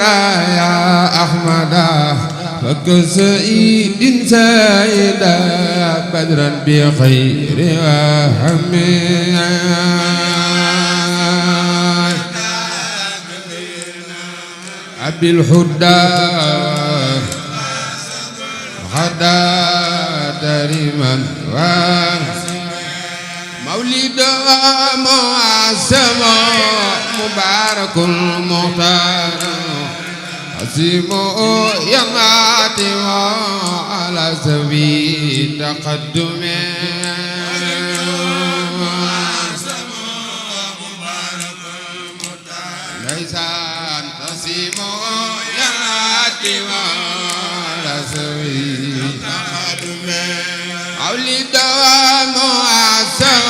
البرايا أحمدا وكسيد سيدا بدرا بخير وحميد أبي الهدى غدا تريما مولد معصم مبارك المختار عظيم يناتي على سبيل تقدم ليس عظيم يناتي على سبيل تقدم مولد معصم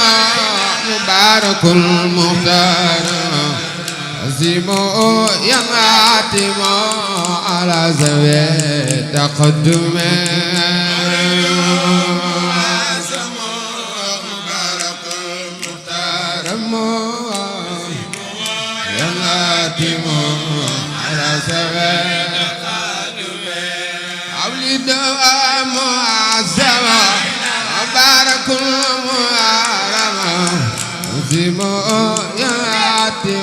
مبارك المختار عظيم يناتي على سبيل تقدم مبارك المختار يناتي على سبيل تقدم أولد معصم مبارك المختار عظيم يناتي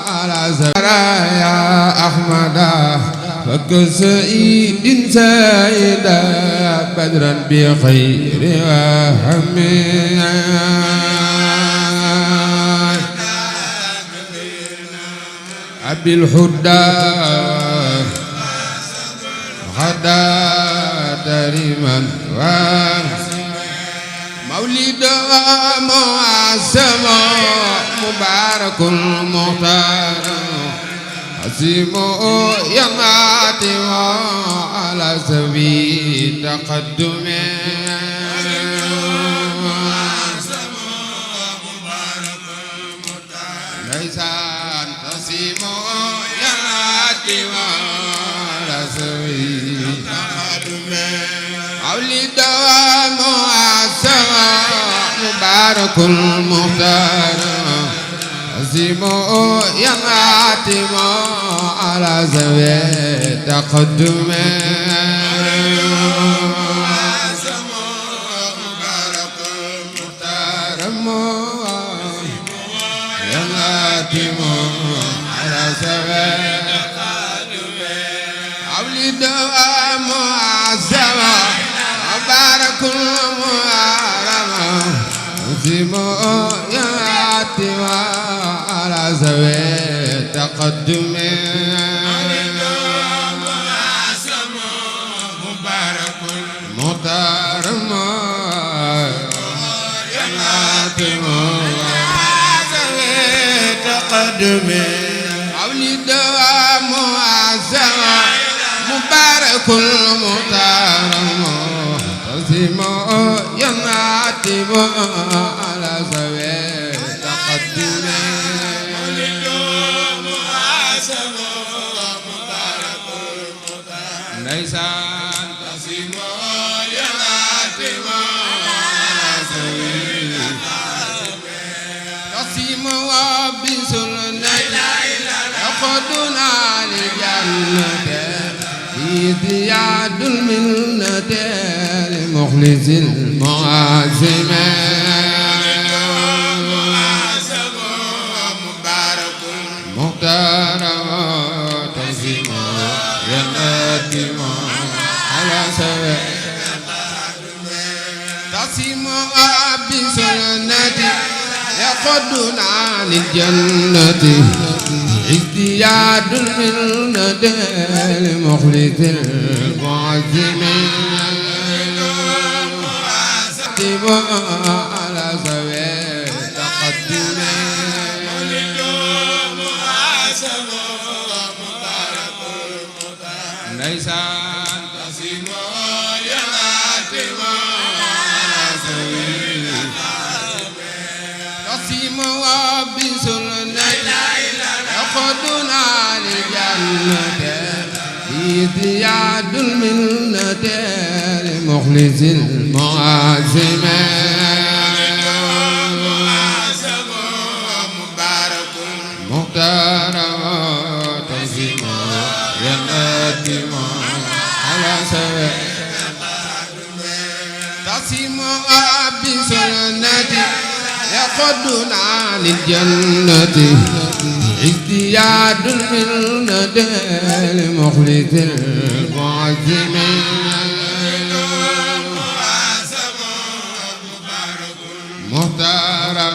على زرايا أحمدا وكسيد سيدا بدرا بخير وحميد أبي الهدى غدا تريما مولد معصم مبارك المختار عظيم يناتي على سبيل تقدم ليس عظيم يناتي على سبيل تقدم مولد معصم مبارك المختار عظيم يناتي على سبيل تقدم مبارك المختار يناتي على سبيل تقدم مولد معصم مبارك المختار عظيم يناتي على سبيل تقدم معصم مبارك المختار يناتي على سبيل تقدم مولد معصم مبارك المختار عظيم يناتي على سبيل تقدم مولد معصم مبارك المختار ليس عظيم يناتي على سبيل عظيم وبسنة يقودنا للجنة زياد المنة لمخلص المعازم مبارك مختار تعظيم يناتي على سبيل تعظيم بسنة يقودنا للجنة ازدياد المنة لمخلص المعظم على سبيل تقدم ليس عظيم يناتي على سبيل تعظيم وبسنة يقودنا للجنة زياد المنة لمخلص المعازم مختار تعظيم ينادم على سوى تقسيم بسنتي يقودنا للجنة ازدياد المنة لمخلص المعزم محترم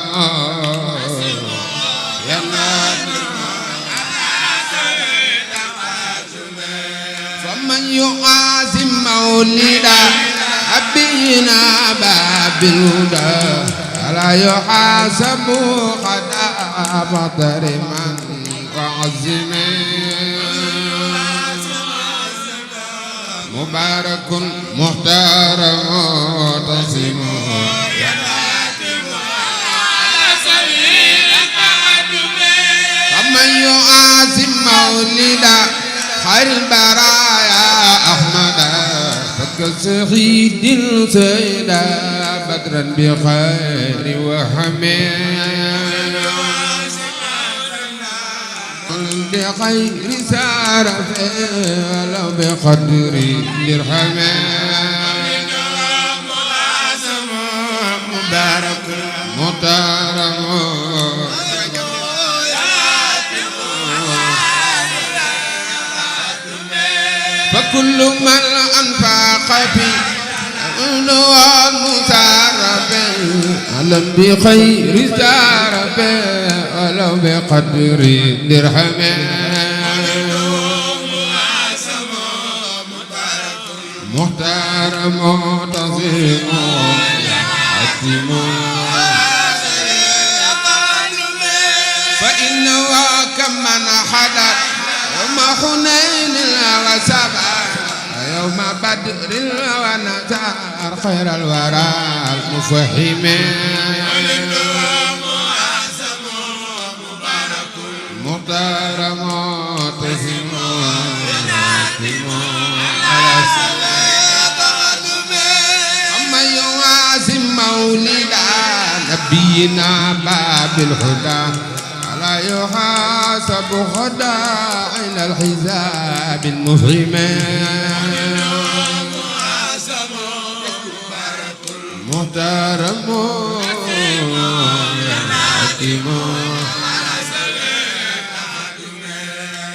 فمن يعازم مولدا أبينا باب الهدى لا يحاسب قد أبطر من وعزم مبارك محترم تصم فمن يعازم مولدا خير البرايا أحمد فكسعيد سيدا بدرا بخير وحميد بخير سار ولو بقدر درهم مبارك محترم فكل من أنفق في عنوان مسارب علم بخير سارب ولو بقدر درهم محترم تصيم حتم فإنه كمن حدث يوم حنين وسبع يوم بدر ونزار خير الورى المفهم محترم تسم أما يواسم مولدا نبينا باب الهدى لا يحاسب غدا إلى الحساب المفهم محترم حكيم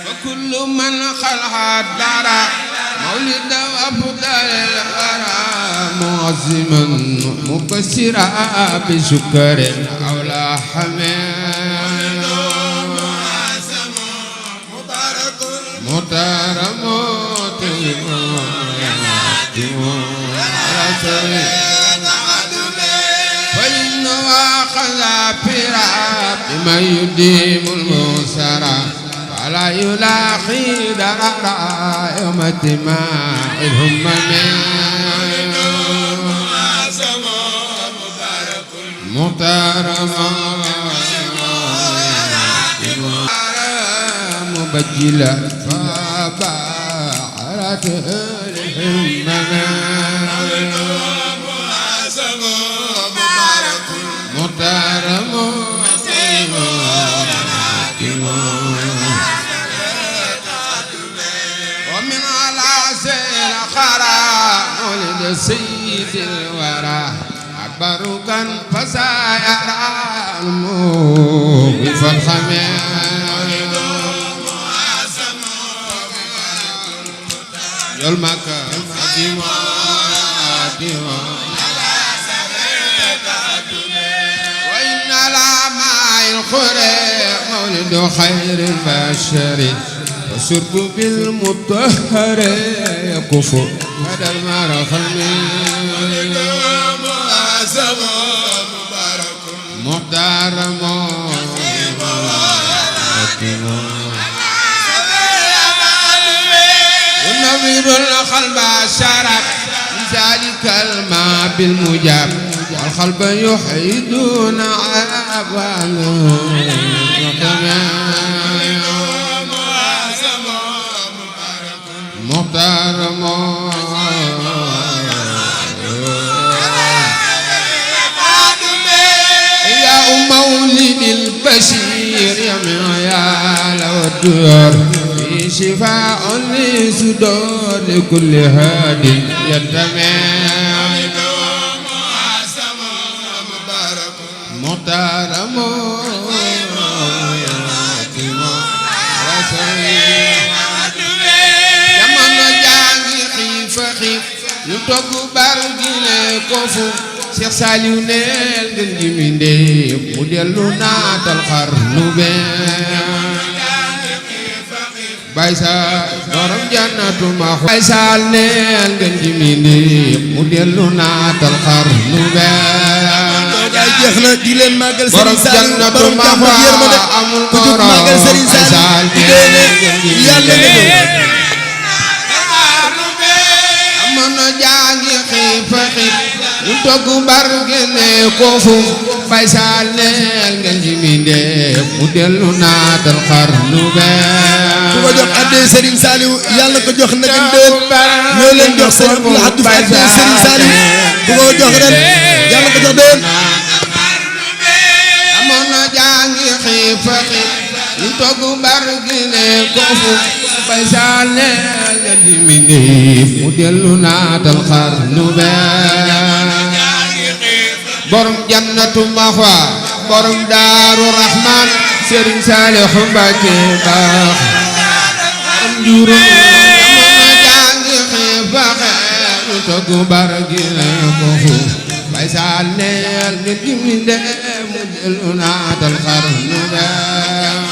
وكل من خلق الدار مولد أفضل الورى معظما مبشرا بشكر أولى حميد محترم فإن واخذ فراب بما يديم المسرى فلا يلاقي درارا يوم اجتماع الهمم محترم مبجلا فبعرت الهمم محترم ومن على سير خرا ولد سيد الورى عبركا فسيرى الموقف الخمير يلمك وإن العماء الخريق مولد خير البشر وشرب بالمطهر يكفر هذا المرخم محترم ونبير القلب شرب ذلك الماء بالمجاب والقلب يحيي دون عبال محترم يا مولد البشير يا معيال والدور في شفاء لصدور كل هاد ينتمي محترم jamono jangi xiif a xiif ñu togg bar gi ne ko fu Cheikh Saliou neel ngeen ji mi ndéef mu dellu naatal xarnu bee Baay Saal borom jannatu ma Baay Saal neel ngeen ji mi ndéef mu dellu naatal xarnu bee jeex na di leen màggal borom Serigne Saliou jannatu borom ma jàmm ak yërmande amul ku jug màggal Serigne Saliou di déene yàlla na ñëw jamono jangi xiif a xiif ñu togg mbar génne ko fu Baay Saal neel ngeen ji mi ndéef mu dellu naatal xarnu bee ku ko jox addee Serigne Saliou yàlla ko jox nag ndéen ñoo leen jox Serigne Abdou Lahad Diouf addee Serigne Saliou ku ko jox ren yàlla ko jox déen jamono jangi xiif a xiif ñu togg mbar génne ko fu Baay Saal neel ngeen ji mi ndéef mu dellu naatal xarnu bee borom jannatu maxwa borom daaru rahman Serigne Saliou Mbacké baax borom juróom jamono jangi xiif a xiif ñu togg bar gi ne ko fu Baay Saal neel ngeen ji mi ndéef mu dellu naatal xarnu bee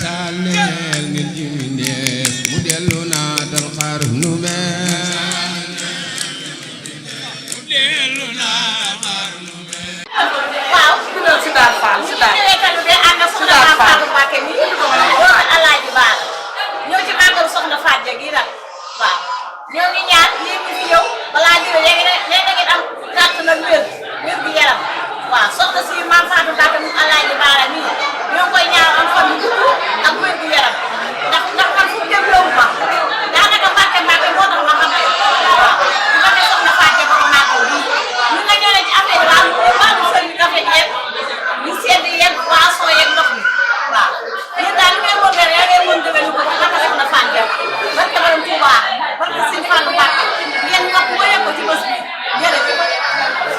Saal neel ngeen ji mi ndéef mu dellu naatal xarnu waaw si daal Fall si daal Soxna Fall Mbacké mi woo Alaaji Baar ñëw ci màggalu Soxna Faat ja gi nag waaw ñoo ngi ñaan lii ñu fi ñëw balaa